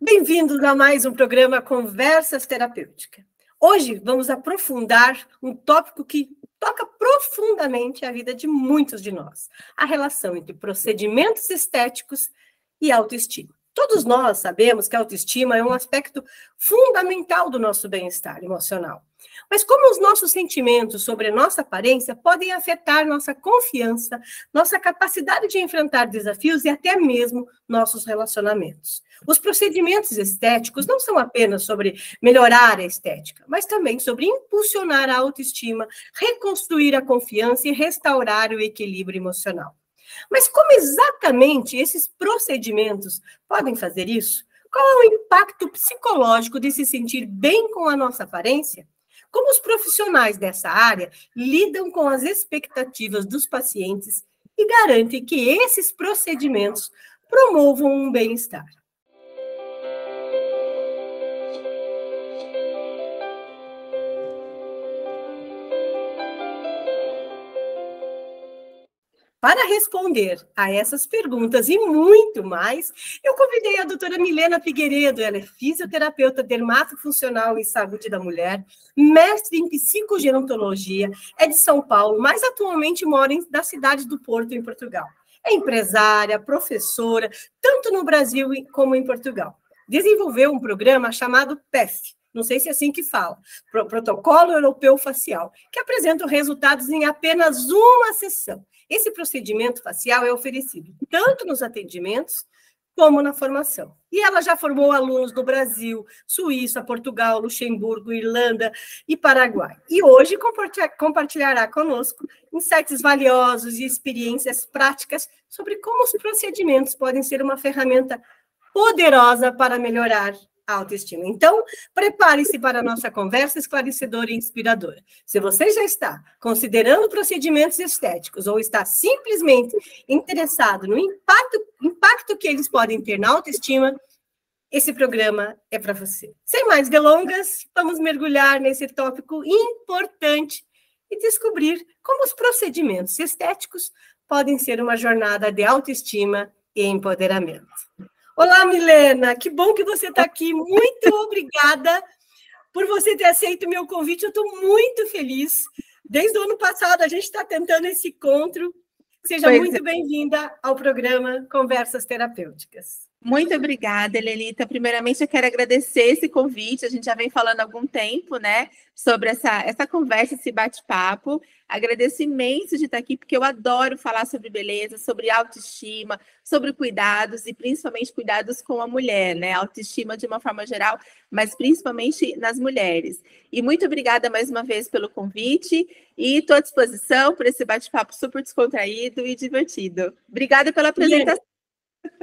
Bem-vindos a mais um programa Conversas Terapêuticas. Hoje vamos aprofundar um tópico que toca profundamente a vida de muitos de nós: a relação entre procedimentos estéticos e autoestima. Todos nós sabemos que a autoestima é um aspecto fundamental do nosso bem-estar emocional. Mas como os nossos sentimentos sobre a nossa aparência podem afetar nossa confiança, nossa capacidade de enfrentar desafios e até mesmo nossos relacionamentos? Os procedimentos estéticos não são apenas sobre melhorar a estética, mas também sobre impulsionar a autoestima, reconstruir a confiança e restaurar o equilíbrio emocional. Mas como exatamente esses procedimentos podem fazer isso? Qual é o impacto psicológico de se sentir bem com a nossa aparência? Como os profissionais dessa área lidam com as expectativas dos pacientes e garantem que esses procedimentos promovam um bem-estar? Para responder a essas perguntas e muito mais, eu convidei a doutora Milena Figueiredo. Ela é fisioterapeuta dermatofuncional em saúde da mulher, mestre em psicogerontologia, é de São Paulo, mas atualmente mora na cidade do Porto, em Portugal. É empresária, professora, tanto no Brasil como em Portugal. Desenvolveu um programa chamado PEF, não sei se é assim que fala, Protocolo Europeu Facial, que apresenta resultados em apenas uma sessão. Esse procedimento facial é oferecido tanto nos atendimentos como na formação. E ela já formou alunos do Brasil, Suíça, Portugal, Luxemburgo, Irlanda e Paraguai. E hoje compartilhará conosco insights valiosos e experiências práticas sobre como os procedimentos podem ser uma ferramenta poderosa para melhorar a autoestima. Então, prepare-se para a nossa conversa esclarecedora e inspiradora. Se você já está considerando procedimentos estéticos ou está simplesmente interessado no impacto que eles podem ter na autoestima, esse programa é para você. Sem mais delongas, vamos mergulhar nesse tópico importante e descobrir como os procedimentos estéticos podem ser uma jornada de autoestima e empoderamento. Olá, Milena, que bom que você está aqui. Muito obrigada por você ter aceito o meu convite. Eu estou muito feliz. Desde o ano passado, a gente está tentando esse encontro. Seja muito bem-vinda ao programa Conversas Terapêuticas. Muito obrigada, Helelita. Primeiramente, eu quero agradecer esse convite. A gente já vem falando há algum tempo, né, sobre essa conversa, esse bate-papo. Agradeço imenso de estar aqui, porque eu adoro falar sobre beleza, sobre autoestima, sobre cuidados e principalmente cuidados com a mulher, né? Autoestima de uma forma geral, mas principalmente nas mulheres. E muito obrigada mais uma vez pelo convite e estou à disposição para esse bate-papo super descontraído e divertido. Obrigada pela apresentação.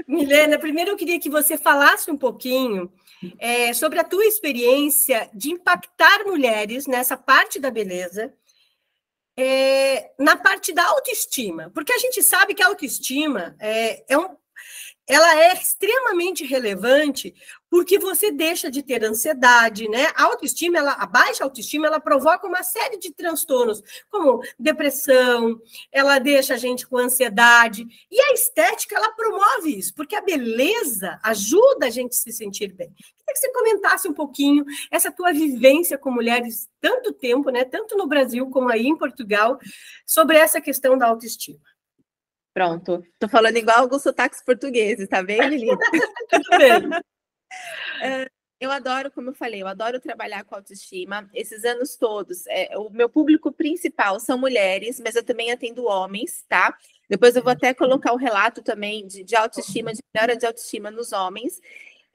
Milena, primeiro eu queria que você falasse um pouquinho sobre a tua experiência de impactar mulheres nessa parte da beleza, na parte da autoestima, porque a gente sabe que a autoestima ela é extremamente relevante porque você deixa de ter ansiedade, né? A autoestima, a baixa autoestima, ela provoca uma série de transtornos, como depressão, ela deixa a gente com ansiedade, e a estética, ela promove isso, porque a beleza ajuda a gente a se sentir bem. Queria que você comentasse um pouquinho essa tua vivência com mulheres tanto tempo, né? Tanto no Brasil como aí em Portugal, sobre essa questão da autoestima. Pronto, tô falando igual alguns sotaques portugueses, tá bem, Lili? Tudo bem. Eu adoro, como eu falei, eu adoro trabalhar com autoestima. Esses anos todos, o meu público principal são mulheres, mas eu também atendo homens, tá? Depois eu vou até colocar um relato também de autoestima, de melhora de autoestima nos homens.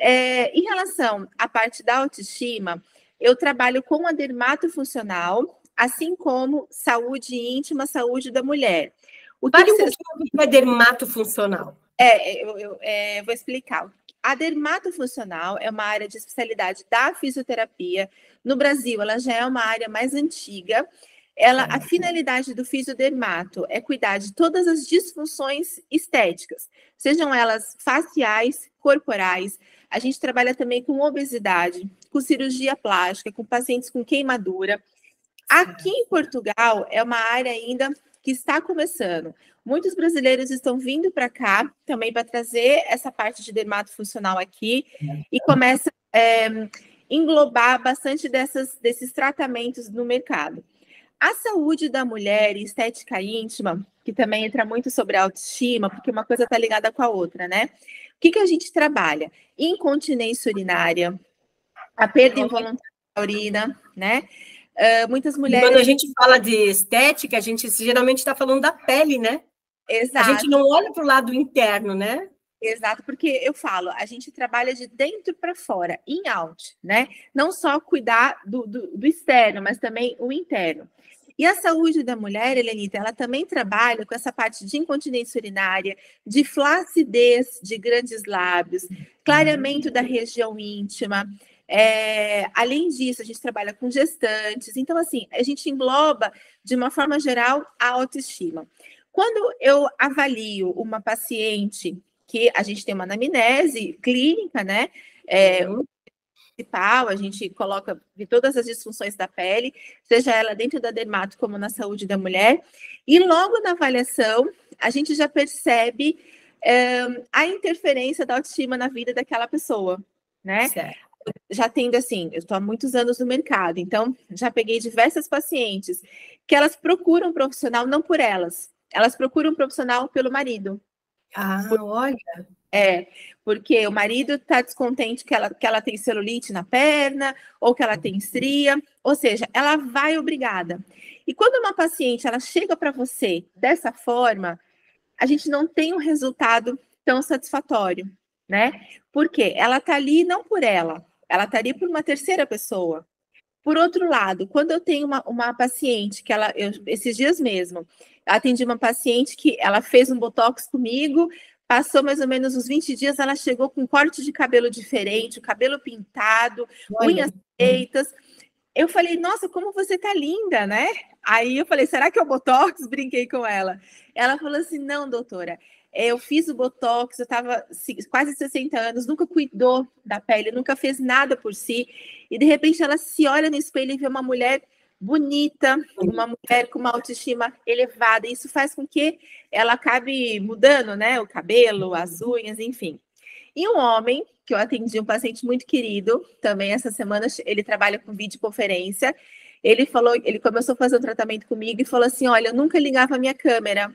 Em relação à parte da autoestima, eu trabalho com a dermatofuncional, assim como saúde íntima, saúde da mulher. Fale um pouquinho o que é dermatofuncional. Eu vou explicar. A dermatofuncional é uma área de especialidade da fisioterapia. No Brasil, ela já é uma área mais antiga. A finalidade do fisiodermato é cuidar de todas as disfunções estéticas, sejam elas faciais, corporais. A gente trabalha também com obesidade, com cirurgia plástica, com pacientes com queimadura. Aqui em Portugal, é uma área ainda que está começando. Muitos brasileiros estão vindo para cá também para trazer essa parte de dermatofuncional aqui e começa a englobar bastante desses tratamentos no mercado. A saúde da mulher e estética íntima, que também entra muito sobre a autoestima, porque uma coisa está ligada com a outra, né? O que a gente trabalha? Incontinência urinária, a perda involuntária da urina, né? Muitas mulheres... Quando a gente fala de estética, a gente geralmente está falando da pele, né? Exato. A gente não olha para o lado interno, né? Exato, porque eu falo, a gente trabalha de dentro para fora, in out, né? Não só cuidar do externo, mas também o interno. E a saúde da mulher, Helenita, ela também trabalha com essa parte de incontinência urinária, de flacidez de grandes lábios, clareamento da região íntima. Além disso, a gente trabalha com gestantes. Então, assim, a gente engloba, de uma forma geral, a autoestima. Quando eu avalio uma paciente, que a gente tem uma anamnese clínica, né? A gente coloca de todas as disfunções da pele, seja ela dentro da dermato como na saúde da mulher, e logo na avaliação a gente já percebe a interferência da autoestima na vida daquela pessoa, né? Certo. Já tendo assim, eu estou há muitos anos no mercado, então já peguei diversas pacientes que elas procuram um profissional não por elas procuram um profissional pelo marido. Olha. Porque o marido está descontente que ela tem celulite na perna, ou que ela tem estria, ou seja, ela vai obrigada. E quando uma paciente ela chega para você dessa forma, a gente não tem um resultado tão satisfatório, né? Porque ela está ali não por ela está ali por uma terceira pessoa. Por outro lado, quando eu tenho uma paciente que esses dias mesmo, atendi uma paciente que ela fez um botox comigo, passou mais ou menos uns 20 dias, ela chegou com um corte de cabelo diferente, o cabelo pintado, unhas feitas. Eu falei, nossa, como você tá linda, né? Aí eu falei, será que é o botox? Brinquei com ela. Ela falou assim, não, doutora, eu fiz o botox, eu estava quase 60 anos, nunca cuidou da pele, nunca fez nada por si. E de repente ela se olha no espelho e vê uma mulher bonita, uma mulher com uma autoestima elevada. Isso faz com que ela acabe mudando, né? O cabelo, as unhas, enfim. E um homem, que eu atendi, um paciente muito querido, também essa semana, ele trabalha com videoconferência. Ele começou a fazer um tratamento comigo e falou assim: olha, eu nunca ligava a minha câmera.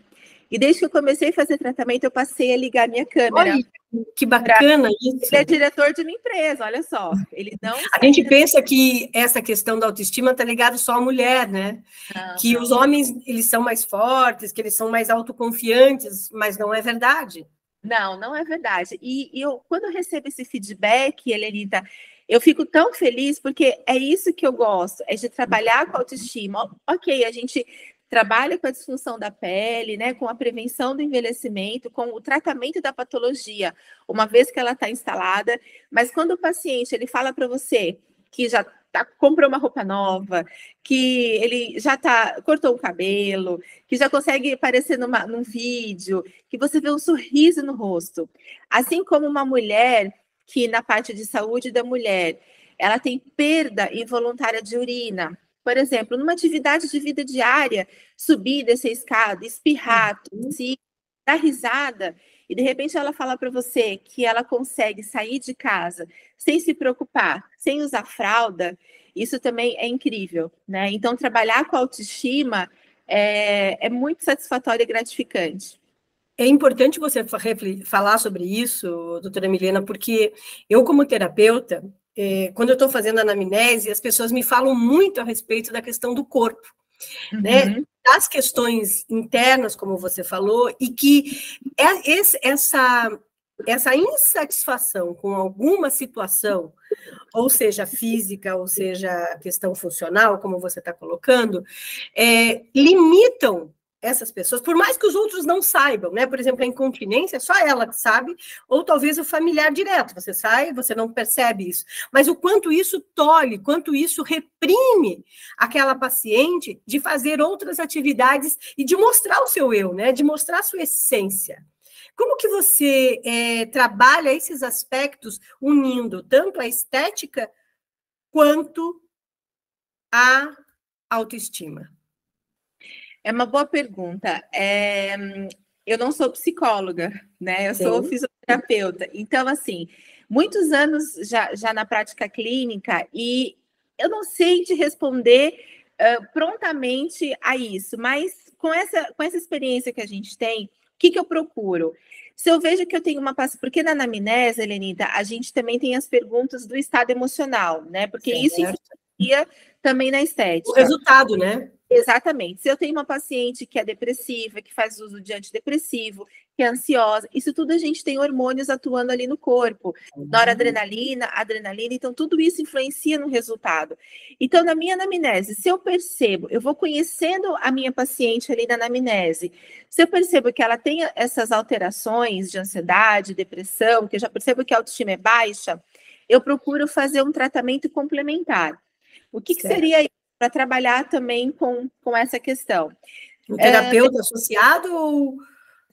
E desde que eu comecei a fazer tratamento, eu passei a ligar a minha câmera. Olha, que bacana isso. Ele é diretor de uma empresa, olha só. Ele não. A gente pensa que essa questão da autoestima está ligada só à mulher, né? Que os homens, eles são mais fortes, que eles são mais autoconfiantes, mas não é verdade. Não é verdade. E quando eu recebo esse feedback, Helenita, eu fico tão feliz, porque é isso que eu gosto, é de trabalhar com a autoestima. Ok, a gente trabalha com a disfunção da pele, né, com a prevenção do envelhecimento, com o tratamento da patologia, uma vez que ela está instalada, mas quando o paciente ele fala para você que já comprou uma roupa nova, que ele já cortou o cabelo, que já consegue aparecer num vídeo, que você vê um sorriso no rosto. Assim como uma mulher que na parte de saúde da mulher, ela tem perda involuntária de urina. Por exemplo, numa atividade de vida diária, subir, descer escada, espirrar, tossir, dar risada, e de repente ela fala para você que ela consegue sair de casa sem se preocupar, sem usar fralda, isso também é incrível, né? Então, trabalhar com a autoestima é muito satisfatório e gratificante. É importante você falar sobre isso, doutora Milena, porque eu, como terapeuta, quando eu estou fazendo anamnese, as pessoas me falam muito a respeito da questão do corpo, né? Das questões internas, como você falou, e que essa insatisfação com alguma situação, ou seja, física, ou seja, questão funcional, como você está colocando, limitam essas pessoas, por mais que os outros não saibam, né? Por exemplo, a incontinência, só ela que sabe, ou talvez o familiar direto, você sai, você não percebe isso. Mas o quanto isso tolhe, quanto isso reprime aquela paciente de fazer outras atividades e de mostrar o seu eu, né? De mostrar a sua essência. Como que você trabalha esses aspectos unindo tanto a estética quanto a autoestima? É uma boa pergunta. Eu não sou psicóloga, né? Eu sou fisioterapeuta. Então, assim, muitos anos já na prática clínica e eu não sei te responder prontamente a isso, mas com essa experiência que a gente tem, o que eu procuro? Se eu vejo que eu tenho uma paciente, porque na anamnese, Helenita, a gente também tem as perguntas do estado emocional, né? Porque isso influencia também na estética. O resultado, né? Exatamente. Se eu tenho uma paciente que é depressiva, que faz uso de antidepressivo, que é ansiosa, isso tudo a gente tem hormônios atuando ali no corpo, noradrenalina, adrenalina, então tudo isso influencia no resultado. Então, na minha anamnese, se eu percebo, eu vou conhecendo a minha paciente ali na anamnese, se eu percebo que ela tem essas alterações de ansiedade, depressão, que eu já percebo que a autoestima é baixa, eu procuro fazer um tratamento complementar. O que seria isso? Para trabalhar também com essa questão. O terapeuta associado ou...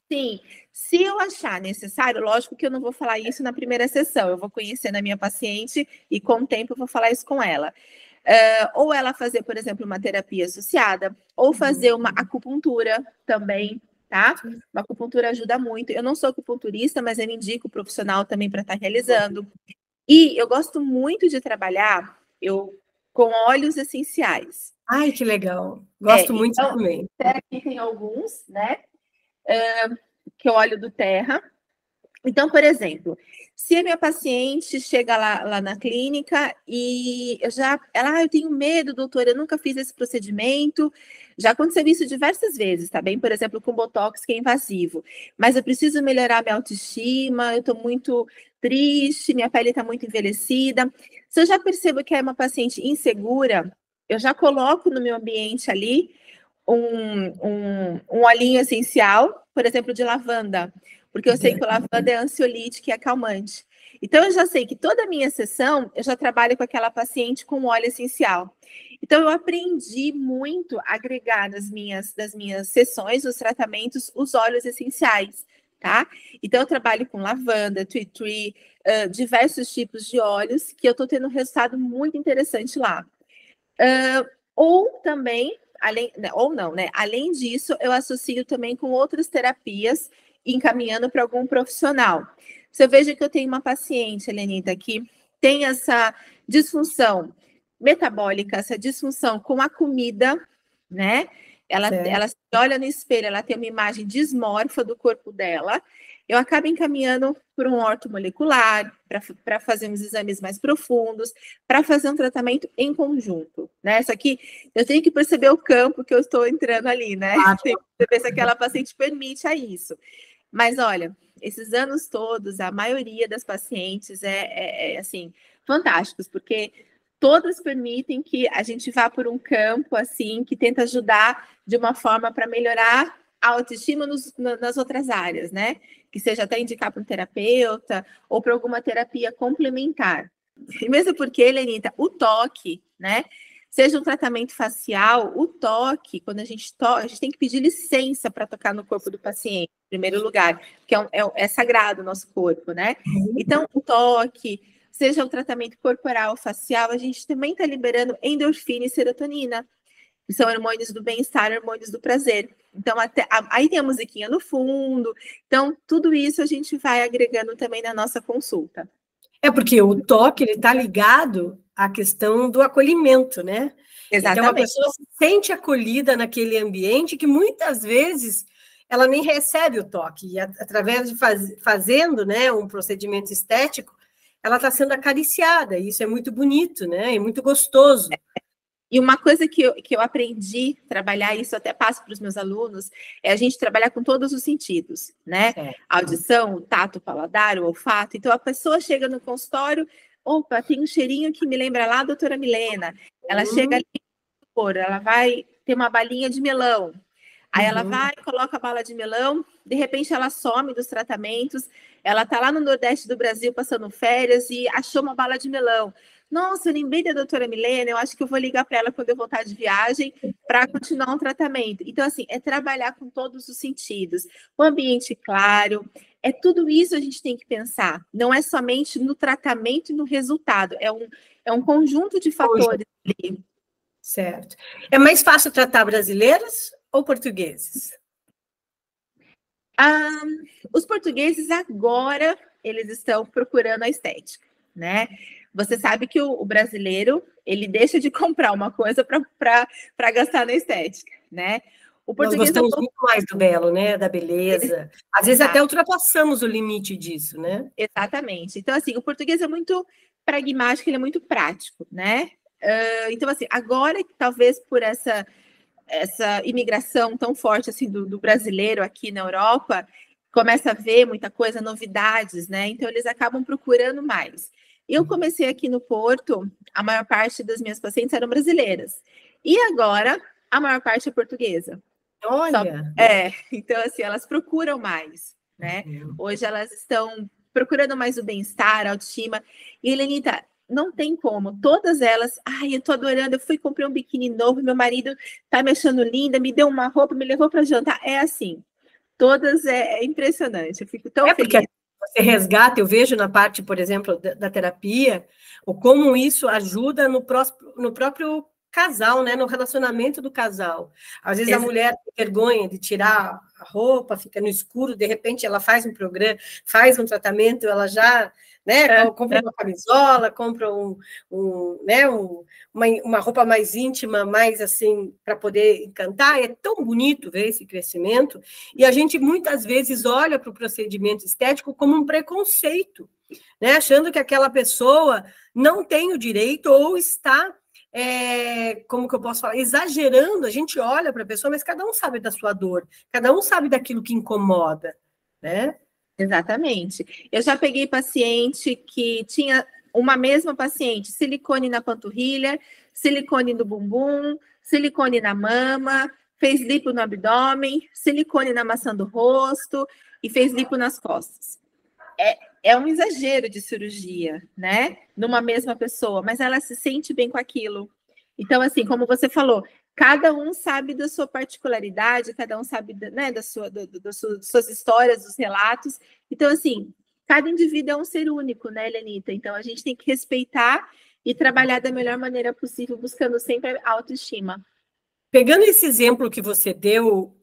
Sim, se eu achar necessário, lógico que eu não vou falar isso na primeira sessão, eu vou conhecendo a minha paciente e com o tempo eu vou falar isso com ela. Ou ela fazer, por exemplo, uma terapia associada, ou fazer uma acupuntura também, tá? Uma acupuntura ajuda muito. Eu não sou acupunturista, mas eu indico o profissional também para estar realizando. E eu gosto muito de trabalhar com óleos essenciais. Ai, que legal. Gosto muito então, também. Aqui tem alguns, né? Que é o óleo do terra. Então, por exemplo, se a minha paciente chega lá na clínica e eu tenho medo, doutora, eu nunca fiz esse procedimento. Já aconteceu isso diversas vezes, tá bem? Por exemplo, com Botox, que é invasivo. Mas eu preciso melhorar minha autoestima, eu estou muito triste, minha pele está muito envelhecida. Se eu já percebo que é uma paciente insegura, eu já coloco no meu ambiente ali um olhinho essencial, por exemplo, de lavanda, porque eu sei que o lavanda é ansiolítico e acalmante. Então, eu já sei que toda a minha sessão, eu já trabalho com aquela paciente com óleo essencial. Então, eu aprendi muito a agregar das minhas sessões, os tratamentos, os óleos essenciais, tá? Então, eu trabalho com lavanda, tea tree, diversos tipos de óleos, que eu estou tendo um resultado muito interessante lá. Ou também, além disso, eu associo também com outras terapias, encaminhando para algum profissional. Se eu vejo que eu tenho uma paciente, Helenita, que tem essa disfunção metabólica, essa disfunção com a comida, né? Ela se olha no espelho, ela tem uma imagem dismorfa do corpo dela. Eu acabo encaminhando por um ortomolecular, para fazer uns exames mais profundos, para fazer um tratamento em conjunto, né? Só que eu tenho que perceber o campo que eu estou entrando ali, né? Tem que perceber se aquela paciente permite a isso. Mas, olha, esses anos todos, a maioria das pacientes assim, fantásticos, porque todas permitem que a gente vá por um campo, assim, que tenta ajudar de uma forma para melhorar a autoestima nas outras áreas, né? Que seja até indicar para um terapeuta ou para alguma terapia complementar. E mesmo porque, Helenita, o toque, né? Seja um tratamento facial, o toque, quando a gente toca, a gente tem que pedir licença para tocar no corpo do paciente, em primeiro lugar, porque é sagrado o nosso corpo, né? Então, o toque, seja um tratamento corporal, facial, a gente também está liberando endorfina e serotonina, que são hormônios do bem-estar, hormônios do prazer. Então, aí tem a musiquinha no fundo. Então, tudo isso a gente vai agregando também na nossa consulta. Porque o toque, ele está ligado à questão do acolhimento, né? Exatamente. Então, a pessoa se sente acolhida naquele ambiente que, muitas vezes, ela nem recebe o toque. E, através de fazendo, né, um procedimento estético, ela está sendo acariciada. E isso é muito bonito, né? É muito gostoso. E uma coisa que eu aprendi a trabalhar, isso até passo para os meus alunos, é a gente trabalhar com todos os sentidos, né? A audição, o tato, o paladar, o olfato. Então, a pessoa chega no consultório, opa, tem um cheirinho que me lembra lá a doutora Milena. Ela chega ali, ela vai ter uma balinha de melão. Aí ela vai, coloca a bala de melão, de repente ela some dos tratamentos, ela tá lá no Nordeste do Brasil passando férias e achou uma bala de melão. Nossa, eu lembrei da doutora Milena, eu acho que eu vou ligar para ela quando eu voltar de viagem para continuar um tratamento. Então, assim, é trabalhar com todos os sentidos. O ambiente claro, tudo isso a gente tem que pensar. Não é somente no tratamento e no resultado, é um conjunto de fatores ali. Certo. É mais fácil tratar brasileiros ou portugueses? Os portugueses agora, eles estão procurando a estética, né? Você sabe que o brasileiro, ele deixa de comprar uma coisa para gastar na estética, né? O Nós português gostamos muito mais do belo, né? Da beleza. Às vezes até ultrapassamos o limite disso, né? Exatamente. Então, assim, o português é muito pragmático, ele é muito prático, né? Então, assim, agora, talvez por essa imigração tão forte assim do brasileiro aqui na Europa, começa a ver muita coisa, novidades, né? Então, eles acabam procurando mais. Eu comecei aqui no Porto, a maior parte das minhas pacientes eram brasileiras. E agora, a maior parte é portuguesa. Olha! Então, assim, elas procuram mais, né? Hoje elas estão procurando mais o bem-estar, a autoestima. E, Helenita, não tem como. Todas elas, eu tô adorando, eu fui comprei um biquíni novo, meu marido tá me achando linda, me deu uma roupa, me levou para jantar. É assim. Todas é impressionante. Eu fico tão feliz. Porque você resgata, eu vejo na parte, por exemplo, da terapia, o como isso ajuda no próprio casal, né? No relacionamento do casal. Às vezes a mulher tem vergonha de tirar a roupa, fica no escuro, de repente ela faz um programa, faz um tratamento, ela já, né, compra uma camisola, compra uma roupa mais íntima, mais assim, para poder encantar. É tão bonito ver esse crescimento. E a gente muitas vezes olha para o procedimento estético como um preconceito, né? Achando que aquela pessoa não tem o direito ou está como que eu posso falar? Exagerando. A gente olha para a pessoa, mas cada um sabe da sua dor, cada um sabe daquilo que incomoda, né? Exatamente. Eu já peguei paciente que tinha uma mesma paciente, silicone na panturrilha, silicone no bumbum, silicone na mama, fez lipo no abdômen, silicone na maçã do rosto e fez lipo nas costas. É um exagero de cirurgia, né? Numa mesma pessoa, mas ela se sente bem com aquilo. Então, assim, como você falou, cada um sabe da sua particularidade, cada um sabe, né, das suas histórias, dos relatos. Então, assim, cada indivíduo é um ser único, né, Helenita? Então, a gente tem que respeitar e trabalhar da melhor maneira possível, buscando sempre a autoestima. Pegando esse exemplo que você deu,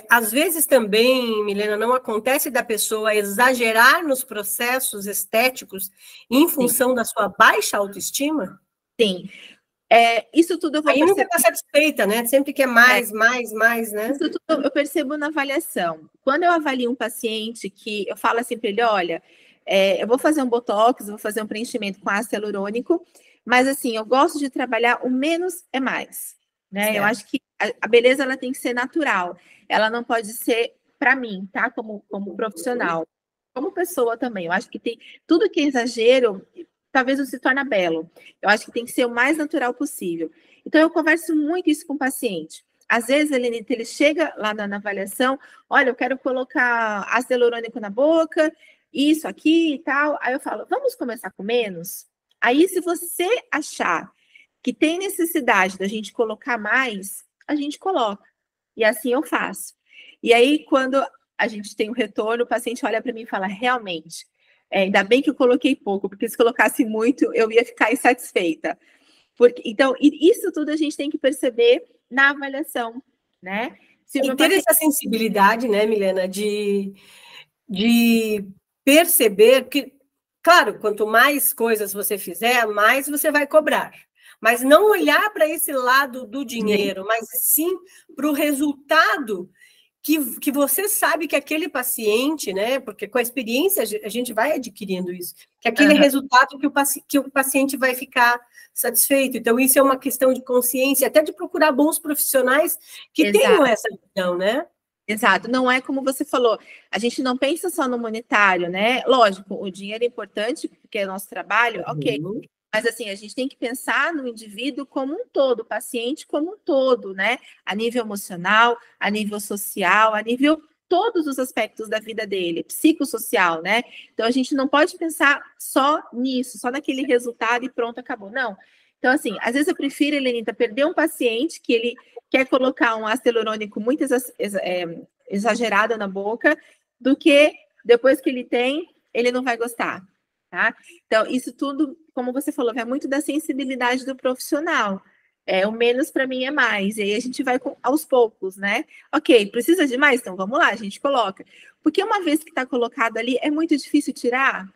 às vezes também, Milena, não acontece da pessoa exagerar nos processos estéticos em função da sua baixa autoestima? Sim. Isso tudo eu vou Aí perceber. nunca está satisfeita, né? Sempre quer mais, né? Isso tudo eu percebo na avaliação. Quando eu avalio um paciente que eu falo assim para ele, olha, eu vou fazer um botox, vou fazer um preenchimento com ácido hialurônico, mas assim, eu gosto de trabalhar o menos é mais, né? Certo. Eu acho que a beleza ela tem que ser natural, ela não pode ser para mim, tá? Como profissional, como pessoa também. Eu acho que tem tudo que é exagero, talvez não se torne belo. Eu acho que tem que ser o mais natural possível. Então eu converso muito isso com o paciente. Às vezes, ele chega lá na avaliação, olha, eu quero colocar ácido hialurônico na boca, isso aqui e tal. Aí eu falo, vamos começar com menos? Aí, se você achar que tem necessidade da gente colocar mais, a gente coloca. E assim eu faço. E aí, quando a gente tem um retorno, o paciente olha para mim e fala, realmente, ainda bem que eu coloquei pouco, porque se colocasse muito, eu ia ficar insatisfeita. Então, isso tudo a gente tem que perceber na avaliação, né? E ter essa sensibilidade, né, Milena, de perceber que, claro, quanto mais coisas você fizer, mais você vai cobrar. Mas não olhar para esse lado do dinheiro, mas sim para o resultado que você sabe que aquele paciente, né? Porque com a experiência a gente vai adquirindo isso, que aquele resultado que o paciente vai ficar satisfeito. Então, isso é uma questão de consciência, até de procurar bons profissionais que tenham essa visão, né? Exato, não é como você falou, a gente não pensa só no monetário, né? Lógico, o dinheiro é importante, porque é nosso trabalho, ok. Mas assim, a gente tem que pensar no indivíduo como um todo, o paciente como um todo, né? A nível emocional, a nível social, a nível todos os aspectos da vida dele, psicossocial, né? Então a gente não pode pensar só nisso, só naquele resultado e pronto, acabou. Não. Então, assim, às vezes eu prefiro, Helenita, perder um paciente que ele quer colocar um ácido hialurônico muito exagerado na boca, do que depois que ele tem, ele não vai gostar, tá? Então, isso tudo, como você falou, é muito da sensibilidade do profissional. O menos para mim é mais. E aí a gente vai aos poucos, né? Ok, precisa de mais? Então vamos lá, a gente coloca. Porque uma vez que está colocado ali, é muito difícil tirar.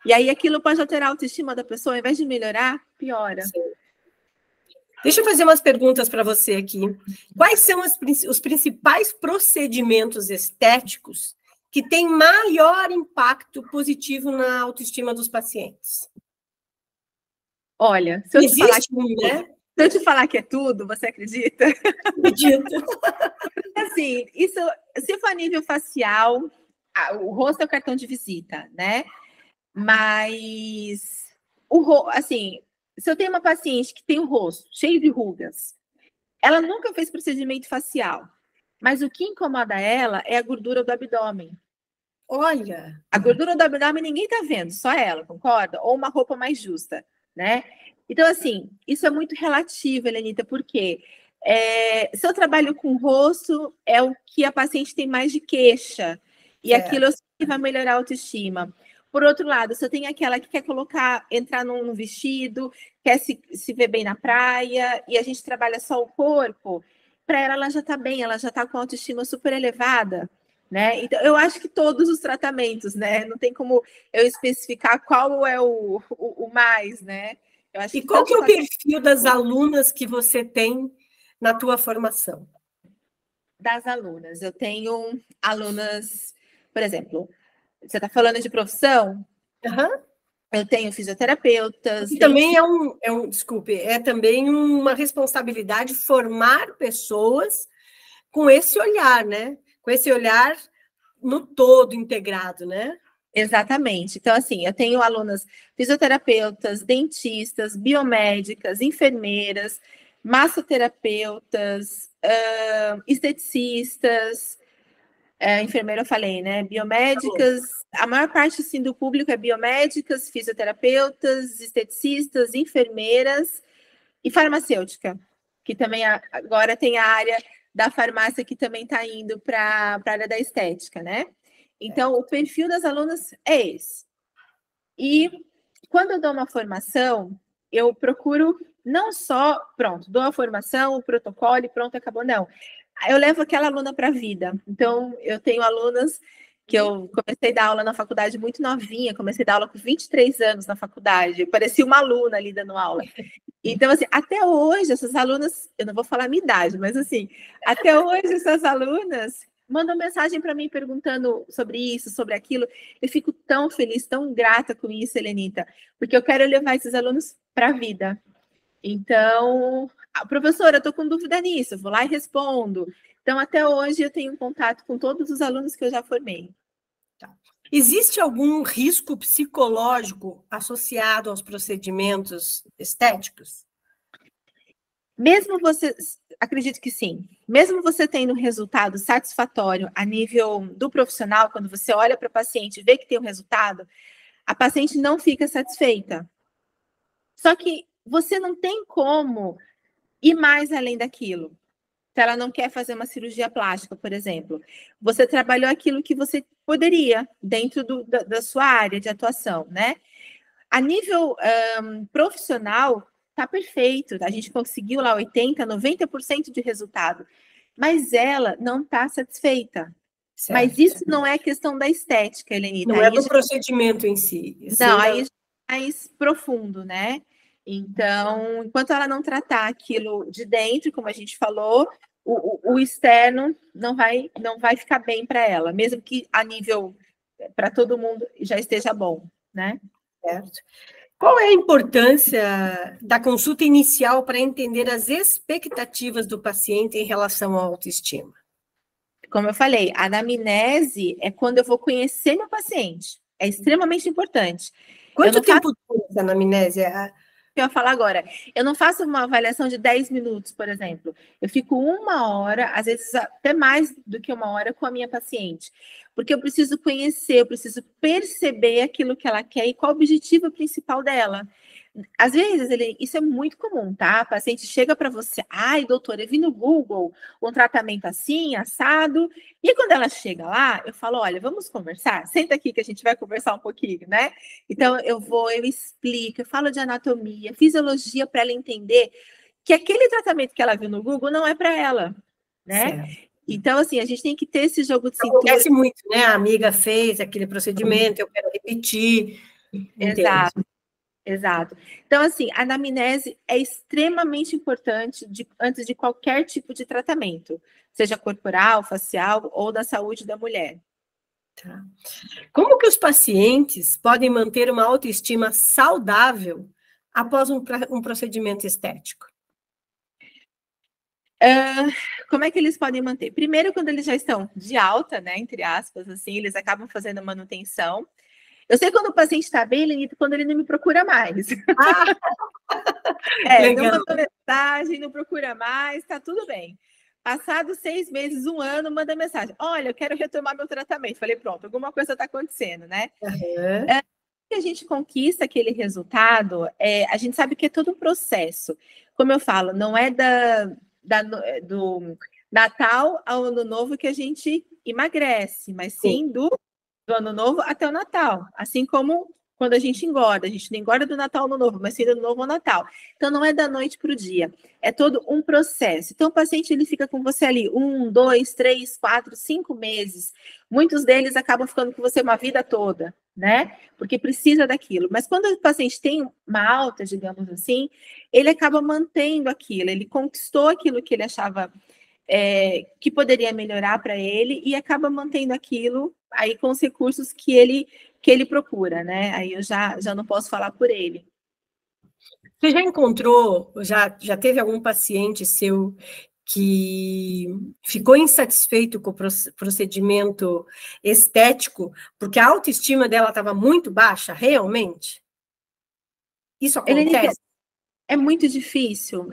E aí aquilo pode alterar a autoestima da pessoa, ao invés de melhorar, piora. Sim. Deixa eu fazer umas perguntas para você aqui. Quais são os principais procedimentos estéticos que têm maior impacto positivo na autoestima dos pacientes? Olha, se eu te falar que é tudo, você acredita? Acredito. Assim, isso, se for a nível facial, o rosto é o cartão de visita, né? Mas, assim, se eu tenho uma paciente que tem o rosto cheio de rugas, ela nunca fez procedimento facial, mas o que incomoda ela é a gordura do abdômen. Olha! A gordura do abdômen ninguém tá vendo, só ela, concorda? Ou uma roupa mais justa, né? Então, assim, isso é muito relativo, Helenita, porque se eu trabalho com o rosto, é o que a paciente tem mais de queixa. E aquilo eu sei que vai melhorar a autoestima. Por outro lado, se eu tenho aquela que quer entrar num vestido, quer se ver bem na praia, e a gente trabalha só o corpo, para ela já está bem, ela já está com a autoestima super elevada, né? Então, eu acho que todos os tratamentos, né? Não tem como eu especificar qual é o mais, né? Eu acho E qual que é o perfil das alunas que você tem na tua formação? Das alunas. Eu tenho alunas, por exemplo, você está falando de profissão? Uhum. Eu tenho fisioterapeutas. E também desculpe, é também uma responsabilidade formar pessoas com esse olhar, né? Com esse olhar no todo integrado, né? Exatamente. Então, assim, eu tenho alunas fisioterapeutas, dentistas, biomédicas, enfermeiras, massoterapeutas, esteticistas, enfermeira eu falei, né? Biomédicas, a maior parte, assim, do público é biomédicas, fisioterapeutas, esteticistas, enfermeiras e farmacêutica, que também agora tem a área da farmácia que também está indo para a área da estética, né? Então, o perfil das alunas é esse. E quando eu dou uma formação, eu procuro não só, pronto, dou a formação, o protocolo e pronto, acabou, não. Eu levo aquela aluna para a vida. Então, eu tenho alunas que eu comecei a dar aula na faculdade muito novinha, comecei a dar aula com 23 anos na faculdade, eu parecia uma aluna ali dando aula. Então, assim, até hoje, essas alunas, eu não vou falar a minha idade, mas assim, até hoje essas alunas mandam mensagem para mim perguntando sobre isso, sobre aquilo. Eu fico tão feliz, tão grata com isso, Helenita, porque eu quero levar esses alunos para a vida. Então, professora, eu estou com dúvida nisso, eu vou lá e respondo. Então, até hoje, eu tenho contato com todos os alunos que eu já formei. Tá. Existe algum risco psicológico associado aos procedimentos estéticos? Mesmo você, acredito que sim, mesmo você tendo um resultado satisfatório a nível do profissional, quando você olha para o paciente e vê que tem um resultado, a paciente não fica satisfeita. Só que você não tem como ir mais além daquilo. Se ela não quer fazer uma cirurgia plástica, por exemplo, você trabalhou aquilo que você poderia dentro da sua área de atuação, né? A nível profissional, tá perfeito. A gente conseguiu lá 80%, 90% de resultado. Mas ela não está satisfeita. Certo. Mas isso não é questão da estética, Helenita. Não é do procedimento em si. Não, aí é mais profundo, né? Então, enquanto ela não tratar aquilo de dentro, como a gente falou, o externo não vai ficar bem para ela, mesmo que a nível para todo mundo já esteja bom, né? Certo. Qual é a importância da consulta inicial para entender as expectativas do paciente em relação à autoestima? Como eu falei, a anamnese é quando eu vou conhecer meu paciente. É extremamente importante. Quanto tempo dura essa anamnese? Eu vou falar agora. Eu não faço uma avaliação de 10 minutos, por exemplo. Eu fico 1 hora, às vezes até mais do que 1 hora, com a minha paciente. Porque eu preciso conhecer, eu preciso perceber aquilo que ela quer e qual o objetivo principal dela. Às vezes, isso é muito comum, tá? A paciente chega para você, ai, doutora, eu vi no Google um tratamento assim, assado. E quando ela chega lá, eu falo, olha, vamos conversar? Senta aqui que a gente vai conversar um pouquinho, né? Então, eu explico, eu falo de anatomia, fisiologia, para ela entender que aquele tratamento que ela viu no Google não é para ela, né? Certo. Então, assim, a gente tem que ter esse jogo de cintura. Acontece muito, né? A amiga fez aquele procedimento, eu quero repetir. Entendo. Exato, exato. Então, assim, a anamnese é extremamente importante antes de qualquer tipo de tratamento, seja corporal, facial ou da saúde da mulher. Tá. Como que os pacientes podem manter uma autoestima saudável após um procedimento estético? Como é que eles podem manter? Primeiro, quando eles já estão de alta, né, entre aspas, assim, eles acabam fazendo manutenção. Eu sei quando o paciente está bem, Lenita, quando ele não me procura mais. Não mandou mensagem, não procura mais, tá tudo bem. Passados 6 meses, 1 ano, manda mensagem. Olha, eu quero retomar meu tratamento. Falei, pronto, alguma coisa está acontecendo, né? Uhum. Que a gente conquista aquele resultado, a gente sabe que é todo um processo. Como eu falo, não é do Natal ao Ano Novo que a gente emagrece, mas sim do Ano Novo até o Natal. Assim como quando a gente não engorda do Natal ao Ano Novo, mas sim do Novo ao Natal. Então, não é da noite para o dia, é todo um processo. Então, o paciente ele fica com você ali 1, 2, 3, 4, 5 meses. Muitos deles acabam ficando com você uma vida toda, né? Porque precisa daquilo. Mas quando o paciente tem uma alta, digamos assim, ele acaba mantendo aquilo, ele conquistou aquilo que ele achava que poderia melhorar para ele e acaba mantendo aquilo aí com os recursos que ele procura, né? Aí eu já não posso falar por ele. Você já encontrou, já teve algum paciente seu que ficou insatisfeito com o procedimento estético porque a autoestima dela estava muito baixa, realmente? Isso acontece? É muito difícil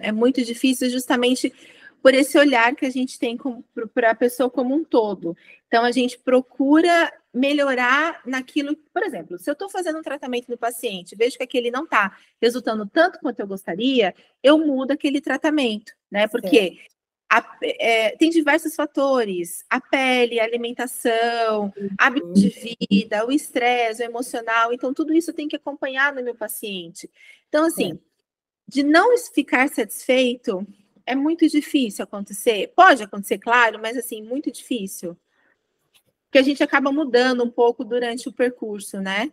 justamente por esse olhar que a gente tem para a pessoa como um todo. Então, a gente procura melhorar naquilo, por exemplo, se eu estou fazendo um tratamento no paciente, vejo que aquele não está resultando tanto quanto eu gostaria, eu mudo aquele tratamento, né? Porque tem diversos fatores, a pele, a alimentação, hábito de vida, o estresse, o emocional, então tudo isso tem que acompanhar no meu paciente. Então, assim, de não ficar satisfeito é muito difícil acontecer. Pode acontecer, claro, mas assim, muito difícil. Porque a gente acaba mudando um pouco durante o percurso, né?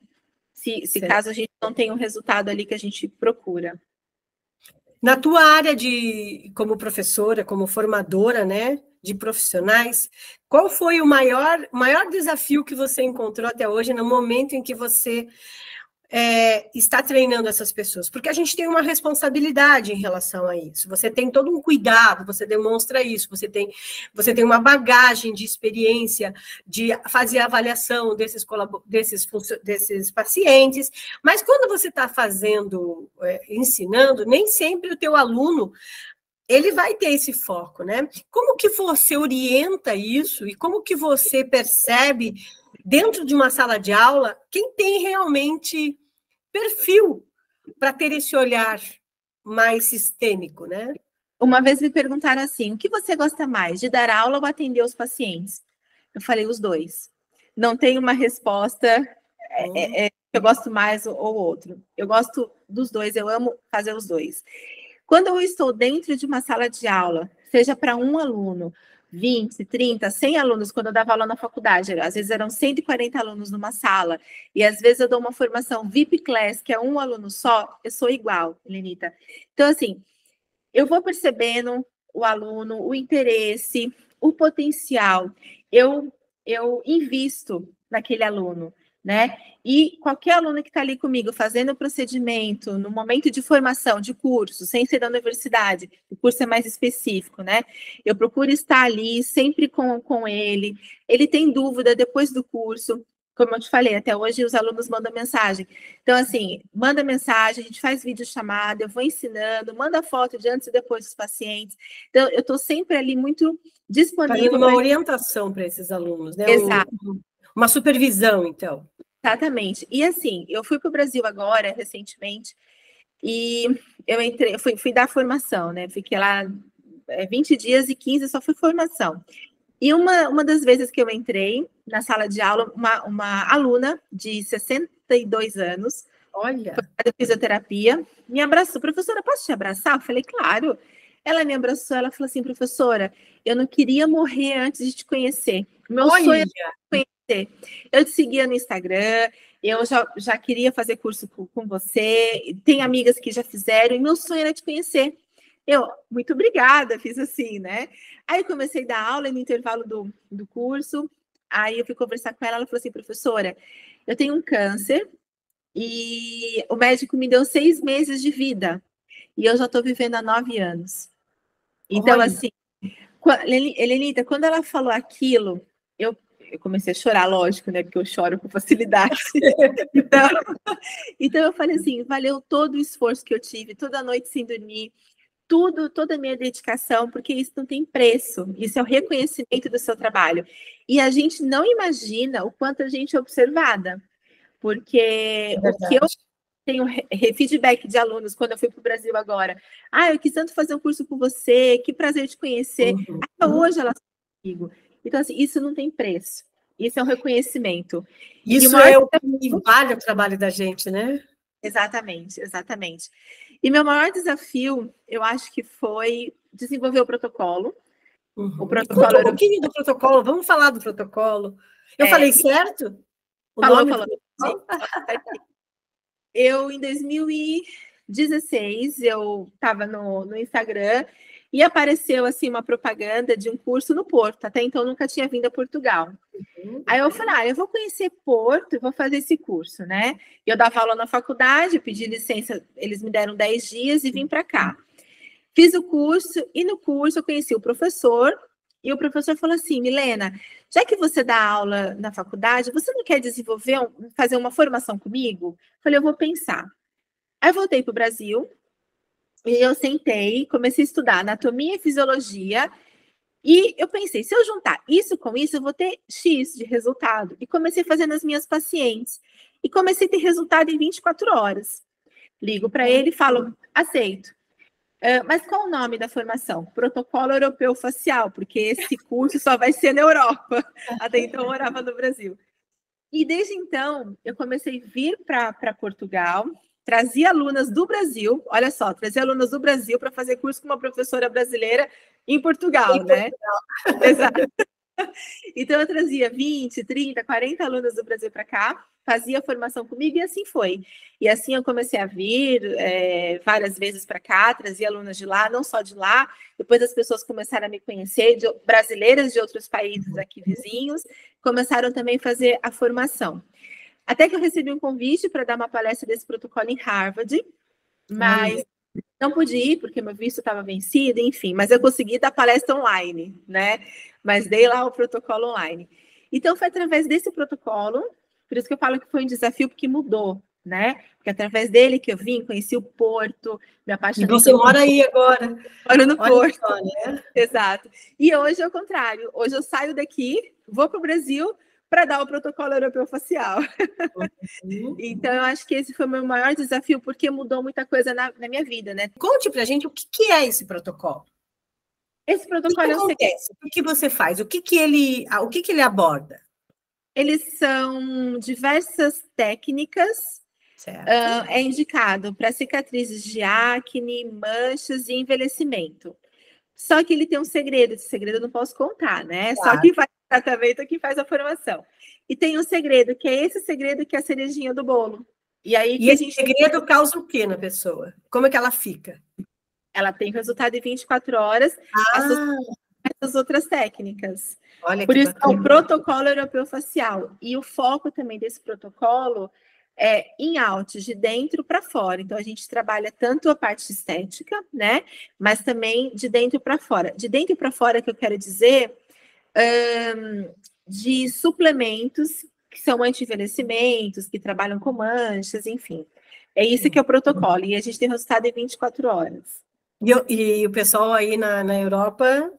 Se caso a gente não tenha um resultado ali que a gente procura. Na tua área como professora, como formadora, né, de profissionais, qual foi o maior desafio que você encontrou até hoje no momento em que você está treinando essas pessoas? Porque a gente tem uma responsabilidade em relação a isso. Você tem todo um cuidado, você demonstra isso, você tem uma bagagem de experiência de fazer a avaliação desses pacientes, mas quando você está ensinando, nem sempre o teu aluno ele vai ter esse foco, né? Como que você orienta isso e como que você percebe dentro de uma sala de aula quem tem realmente perfil para ter esse olhar mais sistêmico, né? Uma vez me perguntaram assim, o que você gosta mais, de dar aula ou atender os pacientes? Eu falei os dois. Não tem uma resposta, eu gosto mais ou outro. Eu gosto dos dois, eu amo fazer os dois. Quando eu estou dentro de uma sala de aula, seja para um aluno, 20, 30, 100 alunos, quando eu dava aula na faculdade, às vezes eram 140 alunos numa sala, e às vezes eu dou uma formação VIP Class, que é um aluno só, eu sou igual, Lenita. Então, assim, eu vou percebendo o aluno, o interesse, o potencial, eu invisto naquele aluno, né? E qualquer aluno que está ali comigo fazendo o procedimento, no momento de formação de curso, sem ser da universidade, o curso é mais específico, né? Eu procuro estar ali sempre com ele. Ele tem dúvida depois do curso, como eu te falei, até hoje os alunos mandam mensagem. Então, assim, manda mensagem, a gente faz videochamada, eu vou ensinando, manda foto de antes e depois dos pacientes. Então, eu estou sempre ali muito disponível. Fazendo uma orientação para esses alunos, né? Exato. Uma supervisão, então. Exatamente. E assim, eu fui para o Brasil agora, recentemente, e eu fui dar formação, né? Fiquei lá 20 dias e 15 só foi formação. E uma das vezes que eu entrei na sala de aula, uma aluna de 62 anos, olha, de fisioterapia, me abraçou. Professora, posso te abraçar? Eu falei, claro. Ela me abraçou, ela falou assim, professora, eu não queria morrer antes de te conhecer. Meu sonho era te conhecer. Eu te seguia no Instagram, eu já queria fazer curso com você, tem amigas que já fizeram, e meu sonho era te conhecer. Eu, muito obrigada, fiz assim, né? Aí eu comecei a dar aula no intervalo do curso, aí eu fui conversar com ela, ela falou assim, professora, eu tenho um câncer e o médico me deu 6 meses de vida e eu já estou vivendo há 9 anos. Então, assim, Helenita, quando ela falou aquilo, eu comecei a chorar, lógico, né? Porque eu choro com facilidade. Então eu falei assim, valeu todo o esforço que eu tive, toda noite sem dormir, toda a minha dedicação, porque isso não tem preço, isso é o reconhecimento do seu trabalho. E a gente não imagina o quanto a gente é observada, porque o que eu tenho feedback de alunos quando eu fui para o Brasil agora, eu quis tanto fazer um curso com você, que prazer te conhecer, até hoje ela está comigo. Então, assim, isso não tem preço, isso é um reconhecimento. Isso é o que vale o trabalho da gente, né? Exatamente, exatamente. E meu maior desafio, eu acho que foi desenvolver o protocolo. O protocolo. Conta um pouquinho do protocolo, vamos falar do protocolo. Eu falei certo? Falou. Eu, em 2016, eu estava no Instagram e apareceu assim uma propaganda de um curso no Porto. Até então, eu nunca tinha vindo a Portugal. Aí eu falei, eu vou conhecer Porto e vou fazer esse curso, né? E eu dava aula na faculdade, pedi licença, eles me deram 10 dias e vim para cá. Fiz o curso e no curso eu conheci o professor e o professor falou assim, Milena, já que você dá aula na faculdade, você não quer fazer uma formação comigo? Falei, eu vou pensar. Aí eu voltei para o Brasil e eu sentei, comecei a estudar anatomia e fisiologia e eu pensei, se eu juntar isso com isso, eu vou ter X de resultado. E comecei a fazer nas minhas pacientes. E comecei a ter resultado em 24 horas. Ligo para ele e falo, aceito. Mas qual o nome da formação? Protocolo Europeu Facial, porque esse curso só vai ser na Europa. Até então eu morava no Brasil. E desde então, eu comecei a vir para Portugal, trazia alunas do Brasil, olha só, trazia alunas do Brasil para fazer curso com uma professora brasileira em Portugal, né? Exato. Então, eu trazia 20, 30, 40 alunas do Brasil para cá, fazia formação comigo e assim foi. E assim eu comecei a vir várias vezes para cá, trazia alunas de lá, não só de lá, depois as pessoas começaram a me conhecer, brasileiras de outros países aqui vizinhos, começaram também a fazer a formação. Até que eu recebi um convite para dar uma palestra desse protocolo em Harvard, mas não pude ir porque meu visto estava vencido, enfim, mas eu consegui dar palestra online, né? Mas dei lá o protocolo online. Então, foi através desse protocolo, por isso que eu falo que foi um desafio, porque mudou, né? Porque através dele que eu vim, conheci o Porto, me apaixonei. E você mora aí agora. Moro no Porto. Só, né? Exato. E hoje é o contrário. Hoje eu saio daqui, vou para o Brasil para dar o protocolo europeu facial. Então, eu acho que esse foi o meu maior desafio, porque mudou muita coisa na minha vida, né? Conte para a gente o que é esse protocolo. Esse protocolo é o que você faz? O que ele aborda? Eles são diversas técnicas. É indicado para cicatrizes de acne, manchas e envelhecimento. Só que ele tem um segredo. Esse segredo eu não posso contar, né? Claro. Só quem faz o tratamento é quem faz a formação. E tem um segredo, que é esse segredo que é a cerejinha do bolo. E aí que esse segredo causa o quê na pessoa? Como é que ela fica? Ela tem resultado em 24 horas, essas outras técnicas. Olha, por isso é o protocolo europeu facial. E o foco também desse protocolo é em out, de dentro para fora. Então, a gente trabalha tanto a parte estética, né? Mas também de dentro para fora. De dentro para fora, que eu quero dizer, de suplementos que são anti-envelhecimentos, que trabalham com manchas, enfim. É isso que é o protocolo. E a gente tem resultado em 24 horas. E o pessoal aí na Europa,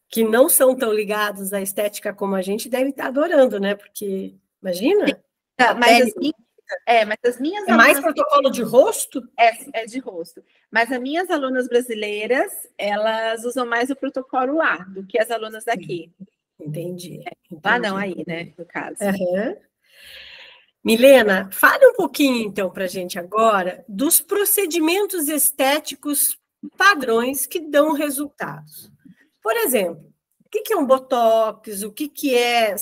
que não são tão ligados à estética como a gente, deve estar adorando, né? Porque, imagina... Mas as minhas alunas... mais protocolo de rosto? É de rosto. Mas as minhas alunas brasileiras, elas usam mais o protocolo lá do que as alunas daqui. Entendi. Lá não, aí, né, no caso. Milena, fale um pouquinho, então, para a gente agora dos procedimentos estéticos padrões que dão resultados. Por exemplo, o que é um botox, o que é...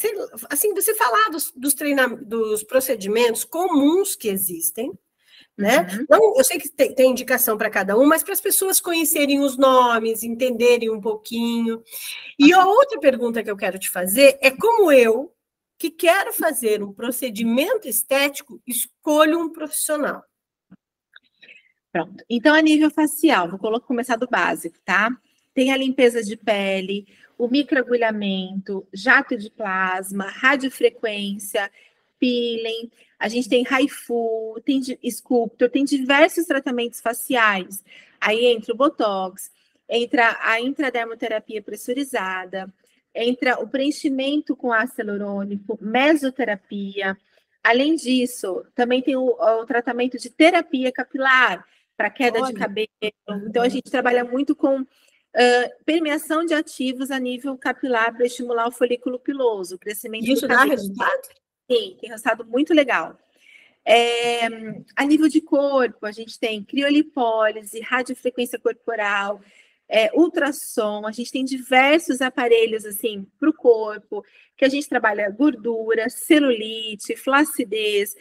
Assim, você falar dos procedimentos comuns que existem, né? Não, eu sei que tem indicação para cada um, mas para as pessoas conhecerem os nomes, entenderem um pouquinho. E a outra pergunta que eu quero te fazer é como eu, que quero fazer um procedimento estético, escolho um profissional. Pronto. Então, a nível facial, vou começar do básico, tá? Tem a limpeza de pele, o microagulhamento, jato de plasma, radiofrequência, peeling, a gente tem HIFU, tem Sculptor, tem diversos tratamentos faciais. Aí entra o Botox, entra a intradermoterapia pressurizada, entra o preenchimento com ácido hialurônico, mesoterapia. Além disso, também tem o tratamento de terapia capilar para queda de cabelo. Então, a gente trabalha muito com permeação de ativos a nível capilar para estimular o folículo piloso, o crescimento do cabelo. Isso dá resultado? Sim, tem resultado muito legal. A nível de corpo, a gente tem criolipólise, radiofrequência corporal, ultrassom, a gente tem diversos aparelhos assim para o corpo, que a gente trabalha gordura, celulite, flacidez.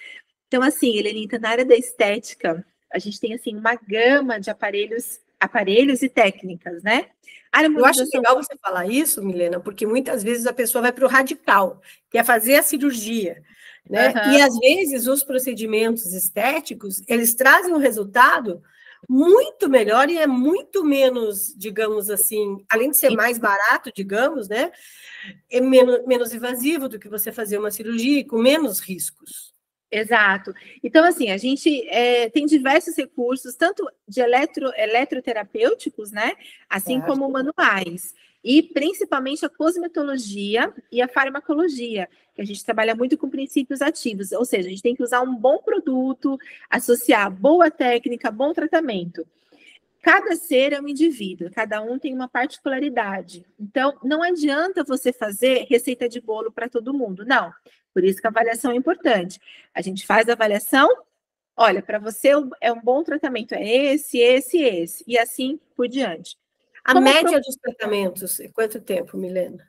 Então, assim, Helenita, na área da estética, a gente tem assim uma gama de aparelhos e técnicas, né? Eu acho legal você falar isso, Milena, porque muitas vezes a pessoa vai para o radical, quer fazer a cirurgia, né? E às vezes os procedimentos estéticos, eles trazem um resultado muito melhor e é muito menos, digamos assim, além de ser mais barato, digamos, né? É menos invasivo do que você fazer uma cirurgia e com menos riscos. Exato. Então, assim, a gente tem diversos recursos, tanto de eletroterapêuticos, né? Assim como manuais. E principalmente a cosmetologia e a farmacologia, que a gente trabalha muito com princípios ativos, ou seja, a gente tem que usar um bom produto, associar boa técnica, bom tratamento. Cada ser é um indivíduo, cada um tem uma particularidade. Então, não adianta você fazer receita de bolo para todo mundo, não. Por isso que a avaliação é importante. A gente faz a avaliação, olha, para você é um bom tratamento, é esse, e assim por diante. A média dos tratamentos, quanto tempo, Milena?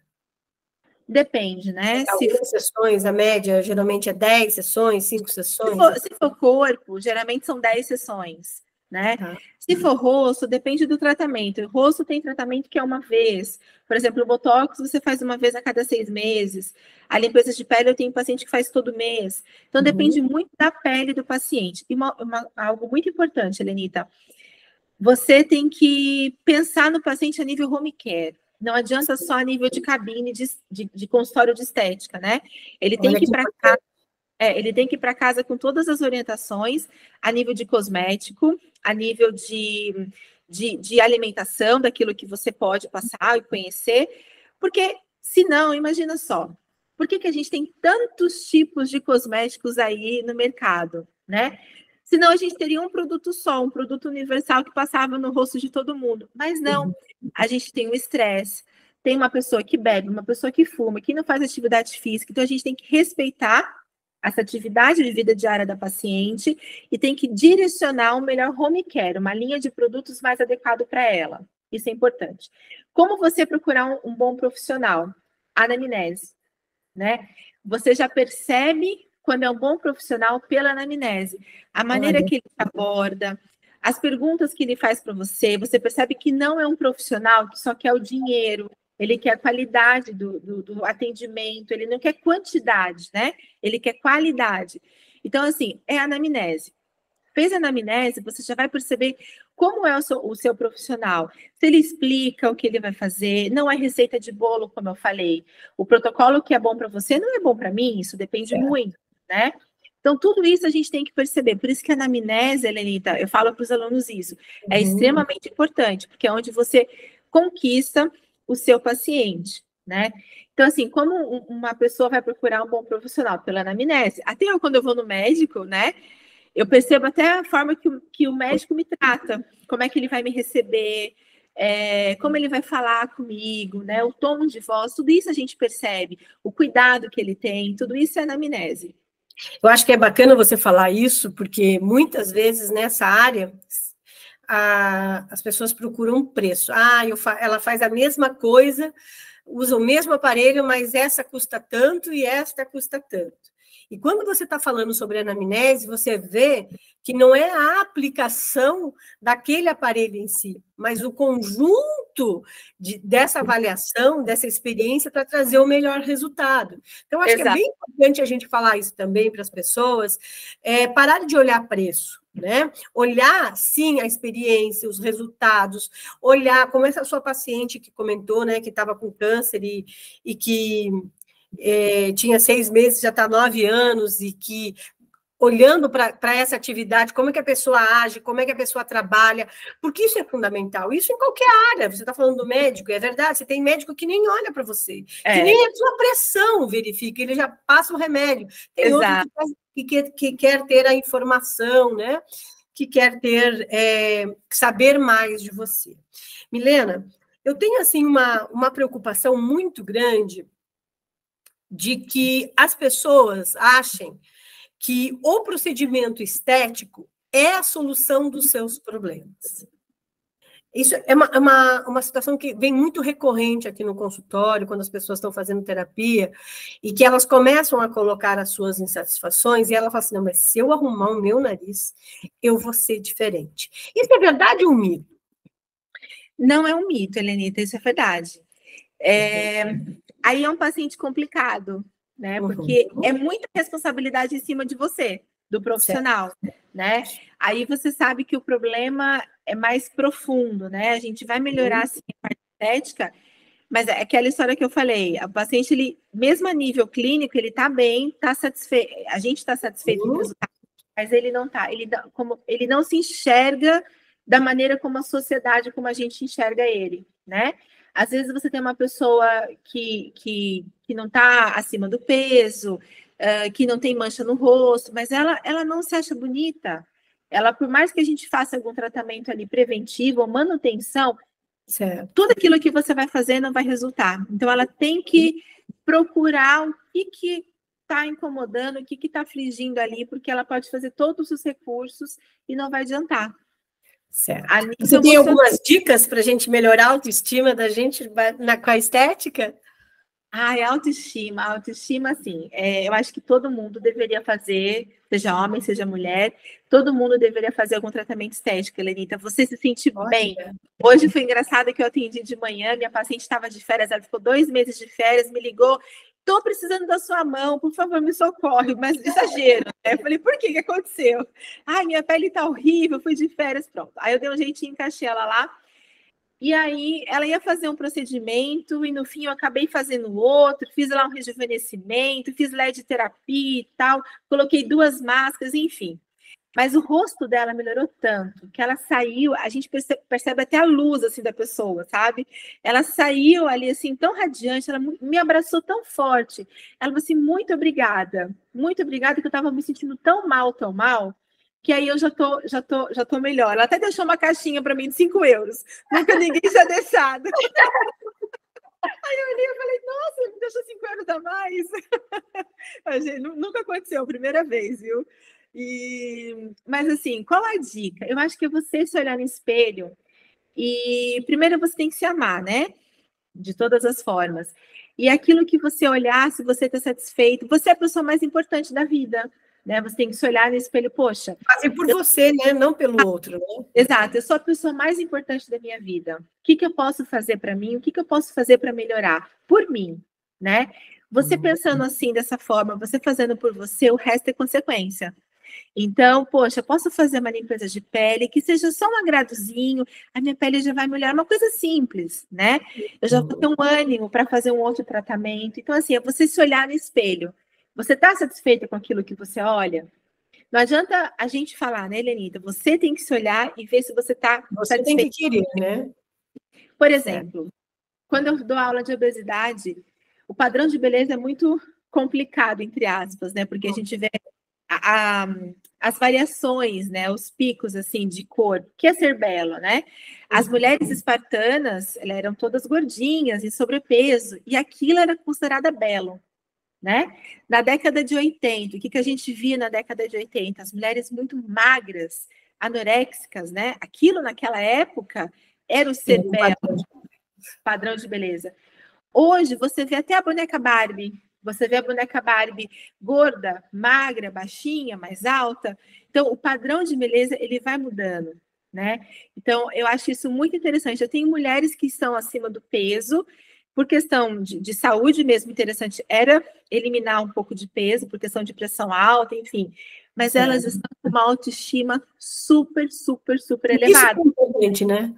Depende, né? Algumas sessões, a média geralmente é 10 sessões, 5 sessões? Se for corpo, geralmente são 10 sessões, né? Se for rosto, depende do tratamento. O rosto tem tratamento que é uma vez. Por exemplo, o Botox você faz uma vez a cada 6 meses. A limpeza de pele eu tenho paciente que faz todo mês. Então, depende muito da pele do paciente. E algo muito importante, Helenita, você tem que pensar no paciente a nível home care. Não adianta só a nível de cabine de consultório de estética, né? Ele tem que ir para casa. Ele tem que ir para casa com todas as orientações a nível de cosmético, a nível de alimentação, daquilo que você pode passar e conhecer, porque, senão, imagina só, por que a gente tem tantos tipos de cosméticos aí no mercado, né? Senão a gente teria um produto só, um produto universal que passava no rosto de todo mundo. Mas não, a gente tem o estresse, tem uma pessoa que bebe, uma pessoa que fuma, que não faz atividade física, então a gente tem que respeitar essa atividade de vida diária da paciente e tem que direcionar um melhor home care, uma linha de produtos mais adequado para ela. Isso é importante. Como você procurar um bom profissional? Anamnese, né? Você já percebe quando é um bom profissional pela anamnese. A maneira que ele aborda, as perguntas que ele faz para você, você percebe que não é um profissional que só quer o dinheiro, ele quer a qualidade do atendimento, ele não quer quantidade, né? Ele quer qualidade. Então, assim, é anamnese. Fez a anamnese, você já vai perceber como é o seu profissional. Se ele explica o que ele vai fazer, não é receita de bolo, como eu falei. O protocolo que é bom para você não é bom para mim, isso depende muito, né? Então, tudo isso a gente tem que perceber. Por isso que a anamnese, Helenita, eu falo para os alunos isso, é extremamente importante, porque é onde você conquista o seu paciente, né? Então, assim, como uma pessoa vai procurar um bom profissional? Pela anamnese. Até eu, quando eu vou no médico, né? Eu percebo até a forma que o médico me trata, como é que ele vai me receber, como ele vai falar comigo, né? O tom de voz, tudo isso a gente percebe, o cuidado que ele tem, tudo isso é anamnese. Eu acho que é bacana você falar isso, porque muitas vezes nessa área as pessoas procuram preço. Ela faz a mesma coisa, usa o mesmo aparelho, mas essa custa tanto e esta custa tanto. E quando você está falando sobre anamnese, você vê que não é a aplicação daquele aparelho em si, mas o conjunto dessa avaliação, dessa experiência, para trazer o melhor resultado. Então, acho que é bem importante a gente falar isso também para as pessoas, parar de olhar preço, né? Olhar, sim, a experiência, os resultados, olhar como essa sua paciente que comentou, né, que estava com câncer e que tinha 6 meses, já está 9 anos, e que, olhando para essa atividade, como é que a pessoa age, como é que a pessoa trabalha, porque isso é fundamental, isso em qualquer área. Você está falando do médico, é verdade, você tem médico que nem olha para você, que nem a sua pressão verifica, ele já passa o remédio. Tem outro que quer ter a informação, né? Que quer saber mais de você. Milena, eu tenho assim uma preocupação muito grande de que as pessoas achem que o procedimento estético é a solução dos seus problemas. Isso é uma situação que vem muito recorrente aqui no consultório, quando as pessoas estão fazendo terapia, e que elas começam a colocar as suas insatisfações, e ela fala assim, não, mas se eu arrumar o meu nariz, eu vou ser diferente. Isso é verdade ou um mito? Não é um mito, Helenita, isso é verdade. Aí é um paciente complicado, né? Porque é muita responsabilidade em cima de você, do profissional, né? Aí você sabe que o problema é mais profundo, né? A gente vai melhorar assim, a parte estética, mas é aquela história que eu falei, o paciente, ele, mesmo a nível clínico, ele tá bem, tá satisfeito, a gente está satisfeito com o resultado, mas ele não tá, ele não se enxerga da maneira como a sociedade, como a gente enxerga ele, né? Às vezes você tem uma pessoa que não está acima do peso, que não tem mancha no rosto, mas ela não se acha bonita. Ela, por mais que a gente faça algum tratamento ali preventivo ou manutenção, tudo aquilo que você vai fazer não vai resultar. Então, ela tem que procurar o que está incomodando, o que está afligindo ali, porque ela pode fazer todos os recursos e não vai adiantar. Certo. Você tem algumas dicas para a gente melhorar a autoestima da gente com a estética? Autoestima, assim, eu acho que todo mundo deveria fazer, seja homem, seja mulher, todo mundo deveria fazer algum tratamento estético, Helenita. Você se sente bem. Hoje foi engraçado que eu atendi de manhã, minha paciente estava de férias, ela ficou 2 meses de férias, me ligou, estou precisando da sua mão, por favor, me socorre, mas exagero, né? Eu falei, por que aconteceu? Minha pele está horrível, fui de férias, pronto. Aí eu dei um jeitinho, encaixei ela lá, e aí ela ia fazer um procedimento, e no fim eu acabei fazendo outro, fiz lá um rejuvenescimento, fiz LED terapia e tal, coloquei 2 máscaras, enfim. Mas o rosto dela melhorou tanto, que ela saiu, a gente percebe até a luz, assim, da pessoa, sabe? Ela saiu ali, assim, tão radiante, ela me abraçou tão forte. Ela falou assim, muito obrigada, que eu tava me sentindo tão mal, que aí eu já tô melhor. Ela até deixou uma caixinha para mim de 5 euros. Nunca ninguém tinha deixado. Aí eu olhei e falei, nossa, me deixou 5 euros a mais. Gente, nunca aconteceu, primeira vez, viu? Mas assim, qual a dica? Eu acho que é você se olhar no espelho e primeiro você tem que se amar, né? De todas as formas. E aquilo que você olhar, se você está satisfeito, você é a pessoa mais importante da vida. Né? Você tem que se olhar no espelho, poxa. Fazer por você, né? Não pelo outro, né? Exato, eu sou a pessoa mais importante da minha vida. O que eu posso fazer para mim? O que eu posso fazer para melhorar? Por mim, né? Você pensando assim, dessa forma, você fazendo por você, o resto é consequência. Então, poxa, posso fazer uma limpeza de pele que seja só um agradozinho, a minha pele já vai melhorar, uma coisa simples, né? Eu já vou ter um ânimo para fazer um outro tratamento. Então, assim, é você se olhar no espelho. Você está satisfeita com aquilo que você olha? Não adianta a gente falar, né, Helenita? Você tem que se olhar e ver se você está satisfeita. Você tem que querer, né? Por exemplo, quando eu dou aula de obesidade, o padrão de beleza é muito complicado, entre aspas, né? Porque a gente vê as variações, né? Os picos, assim, de cor, que é ser belo, né? As mulheres espartanas, elas eram todas gordinhas e sobrepeso, e aquilo era considerado belo. Né? Na década de 80, o que a gente via na década de 80? As mulheres muito magras, anorexicas, né? Aquilo naquela época era o ser belo, padrão de beleza. Hoje você vê até a boneca Barbie. Você vê a boneca Barbie gorda, magra, baixinha, mais alta. Então, o padrão de beleza, ele vai mudando, né? Então, eu acho isso muito interessante. Eu tenho mulheres que estão acima do peso, por questão de saúde mesmo, interessante era eliminar um pouco de peso, por questão de pressão alta, enfim. Mas elas estão com uma autoestima super, super, super elevada. Isso é importante, né?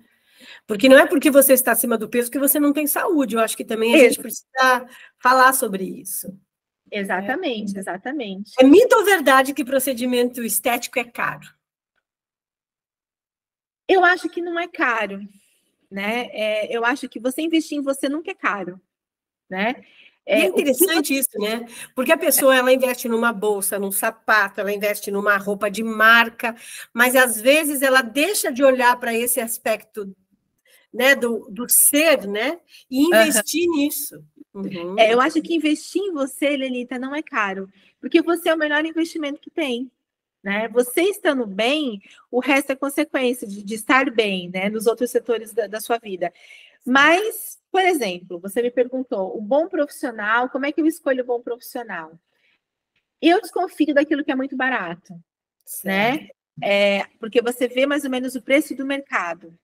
Porque não é porque você está acima do peso que você não tem saúde. Eu acho que também a gente precisa falar sobre isso. Exatamente, exatamente. É mito ou verdade que procedimento estético é caro? Eu acho que não é caro, né? Eu acho que você investir em você nunca é caro, né? E é interessante isso, né? Porque a pessoa, ela investe numa bolsa, num sapato, ela investe numa roupa de marca, mas às vezes ela deixa de olhar para esse aspecto, né, do ser, né? E investir nisso. Eu acho que investir em você, Lenita, não é caro, porque você é o melhor investimento que tem, né? Você estando bem, o resto é consequência de estar bem, né? Nos outros setores da sua vida. Mas, por exemplo, você me perguntou, um bom profissional, como é que eu escolho um bom profissional? Eu desconfio daquilo que é muito barato, né? Porque você vê mais ou menos o preço do mercado.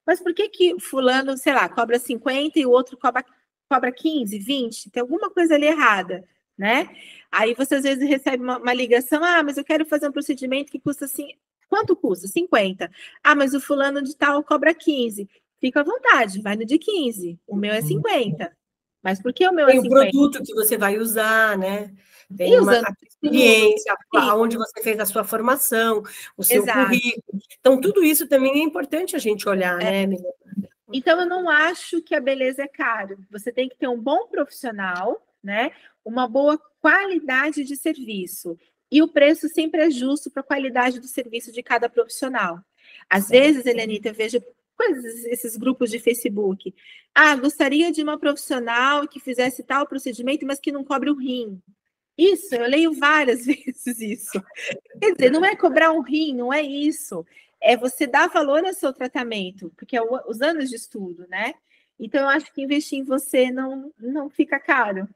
Mas por que fulano, sei lá, cobra 50 e o outro cobra 15, 20? Tem alguma coisa ali errada, né? Aí você às vezes recebe uma ligação, mas eu quero fazer um procedimento que custa assim, quanto custa? 50. Mas o fulano de tal cobra 15. Fica à vontade, vai no de 15. O meu é 50. Mas por que o meu é 50? Tem o produto que você vai usar, né? Tem uma experiência, onde você fez a sua formação, o seu currículo. Então, tudo isso também é importante a gente olhar, né, Milena? Então, eu não acho que a beleza é caro. Você tem que ter um bom profissional, né? Uma boa qualidade de serviço. E o preço sempre é justo para a qualidade do serviço de cada profissional. Às vezes, Helenita, eu vejo esses grupos de Facebook. Gostaria de uma profissional que fizesse tal procedimento, mas que não cobre o rim. Isso, eu leio várias vezes isso. Quer dizer, não é cobrar um rim, não é isso. É você dar valor ao seu tratamento, porque é os anos de estudo, né? Então, eu acho que investir em você não fica caro.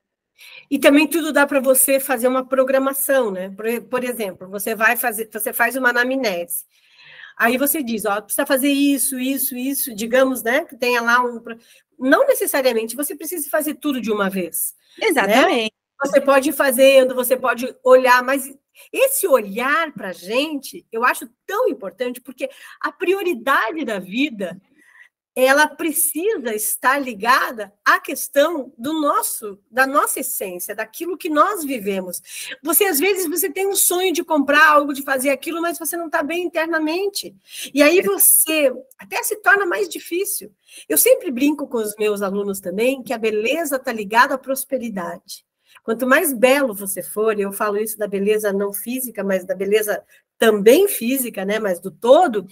E também tudo dá para você fazer uma programação, né? Por exemplo, você faz uma anamnese. Aí você diz, precisa fazer isso, digamos, né? Que tenha lá Não necessariamente você precisa fazer tudo de uma vez. Exatamente. Né? Você pode ir fazendo, você pode olhar, mas esse olhar para a gente, eu acho tão importante, porque a prioridade da vida, ela precisa estar ligada à questão da nossa essência, daquilo que nós vivemos. Às vezes, você tem um sonho de comprar algo, de fazer aquilo, mas você não está bem internamente. E aí você até se torna mais difícil. Eu sempre brinco com os meus alunos também que a beleza está ligada à prosperidade. Quanto mais belo você for, eu falo isso da beleza não física, mas da beleza também física, né? Mas do todo,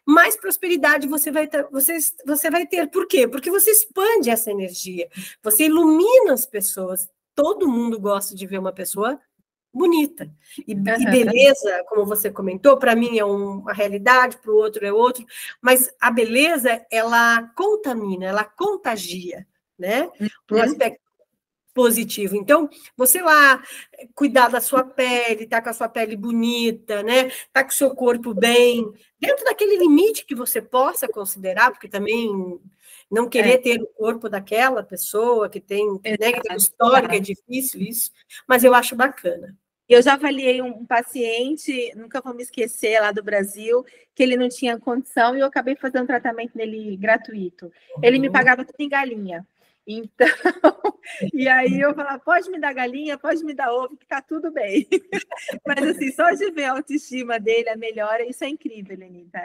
mais prosperidade você vai ter. Por quê? Porque você expande essa energia, você ilumina as pessoas. Todo mundo gosta de ver uma pessoa bonita. E beleza, como você comentou, para mim é uma realidade, para o outro é outro, mas a beleza, ela contamina, ela contagia, né? Para o aspecto positivo. Então, você lá cuidar da sua pele, tá com a sua pele bonita, né? Tá com o seu corpo bem, dentro daquele limite que você possa considerar, porque também não querer ter o corpo daquela pessoa que tem, né, que tem histórico, é difícil isso, mas eu acho bacana. Eu já avaliei um paciente, nunca vou me esquecer, lá do Brasil, que ele não tinha condição e eu acabei fazendo tratamento nele gratuito. Ele me pagava tudo em galinha. Então, e aí eu falava, pode me dar galinha, pode me dar ovo, que tá tudo bem. Mas assim, só de ver a autoestima dele, a melhora, isso é incrível, Lenita.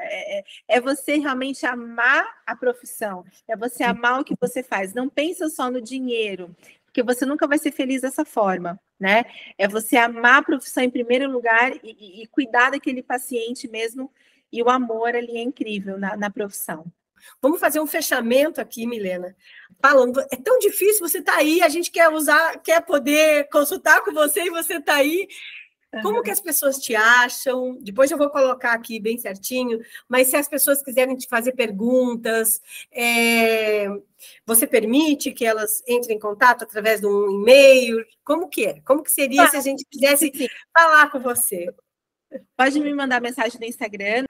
É você realmente amar a profissão, é você amar o que você faz. Não pensa só no dinheiro, porque você nunca vai ser feliz dessa forma, né? É você amar a profissão em primeiro lugar e cuidar daquele paciente mesmo, e o amor ali é incrível na profissão. Vamos fazer um fechamento aqui, Milena. Falando, é tão difícil, você está aí, a gente quer poder consultar com você e você está aí. Como que as pessoas te acham? Depois eu vou colocar aqui bem certinho, mas se as pessoas quiserem te fazer perguntas, você permite que elas entrem em contato através de um e-mail? Como que é? Como que seria se a gente quisesse falar com você? Pode me mandar mensagem no Instagram,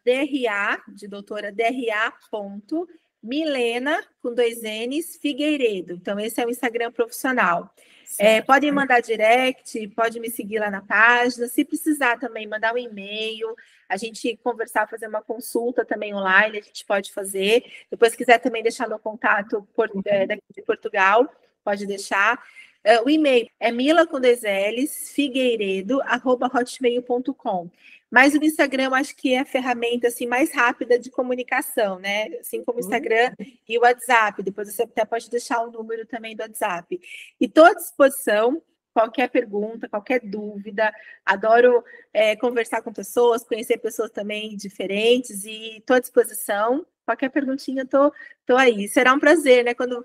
@DRA, de doutora, DRA.Milena, com 2 N's, Figueiredo. Então, esse é o Instagram profissional. Pode me mandar direct, pode me seguir lá na página. Se precisar também, mandar um e-mail, a gente conversar, fazer uma consulta também online, a gente pode fazer. Depois, se quiser também deixar meu contato daqui de Portugal, pode deixar. O e-mail é mila com 2 L's, figueiredo@hotmail.com. Mas o Instagram, eu acho que é a ferramenta assim, mais rápida de comunicação, né? Assim como o Instagram e o WhatsApp. Depois você até pode deixar o número também do WhatsApp. E estou à disposição, qualquer pergunta, qualquer dúvida. Adoro conversar com pessoas, conhecer pessoas também diferentes e estou à disposição. Qualquer perguntinha, tô aí. Será um prazer, né? Quando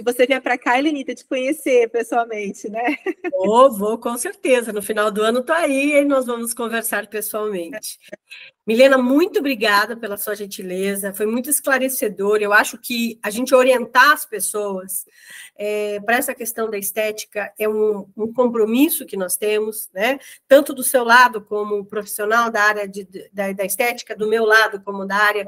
você vier para cá, Helenita, te conhecer pessoalmente, né? Vou, com certeza. No final do ano estou aí e nós vamos conversar pessoalmente. Milena, muito obrigada pela sua gentileza, foi muito esclarecedor. Eu acho que a gente orientar as pessoas para essa questão da estética é um compromisso que nós temos, né? Tanto do seu lado como profissional da área da estética, do meu lado como da área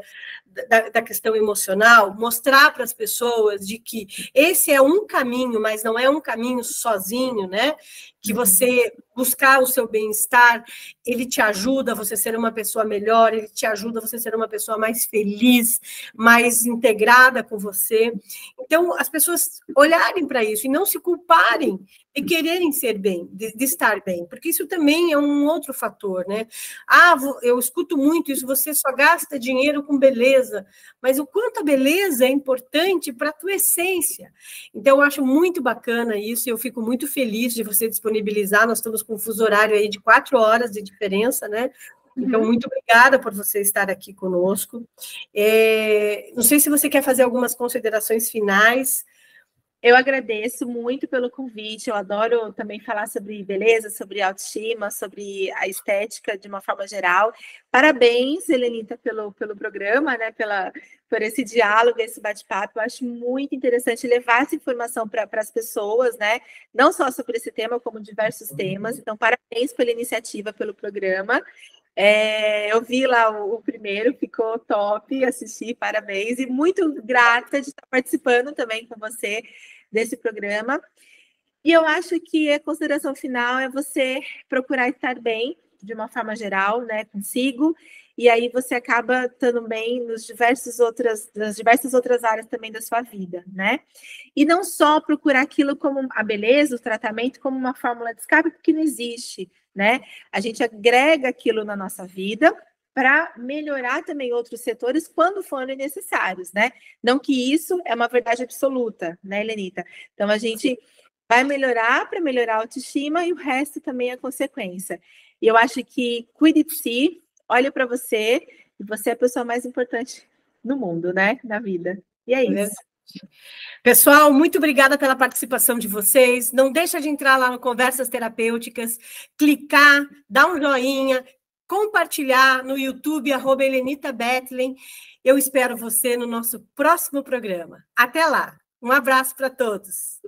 da questão emocional, mostrar para as pessoas de que esse é um caminho, mas não é um caminho sozinho, né? Que você buscar o seu bem-estar, ele te ajuda a você ser uma pessoa melhor, ele te ajuda a você ser uma pessoa mais feliz, mais integrada com você. Então, as pessoas olharem para isso e não se culparem de quererem ser bem, de estar bem, porque isso também é um outro fator, né? Eu escuto muito isso, você só gasta dinheiro com beleza, mas o quanto a beleza é importante para a tua essência. Então, eu acho muito bacana isso, e eu fico muito feliz de você disponibilizar, nós estamos com um fuso horário aí de 4 horas de diferença, né? Então, muito obrigada por você estar aqui conosco. Não sei se você quer fazer algumas considerações finais. Eu agradeço muito pelo convite, eu adoro também falar sobre beleza, sobre autoestima, sobre a estética de uma forma geral. Parabéns, Helenita, pelo programa, né? Por esse diálogo, esse bate-papo. Eu acho muito interessante levar essa informação para as pessoas, né? Não só sobre esse tema, como diversos temas. Então, parabéns pela iniciativa, pelo programa. Eu vi lá o primeiro, ficou top, assisti, parabéns, e muito grata de estar participando também com você desse programa. E eu acho que a consideração final é você procurar estar bem, de uma forma geral, né, consigo, e aí você acaba estando bem nas diversas outras áreas também da sua vida, né? E não só procurar aquilo como a beleza, o tratamento, como uma fórmula de escape, porque não existe, né? A gente agrega aquilo na nossa vida para melhorar também outros setores quando forem necessários, né? Não que isso é uma verdade absoluta, né, Helenita? Então, a gente vai melhorar para melhorar a autoestima e o resto também é consequência. E eu acho que cuide de si, olhe para você, e você é a pessoa mais importante no mundo, né? Na vida. E é isso. Pessoal, muito obrigada pela participação de vocês. Não deixa de entrar lá no Conversas Terapêuticas, clicar, dar um joinha, compartilhar no YouTube, @HelenitaBethlen. Eu espero você no nosso próximo programa. Até lá. Um abraço para todos.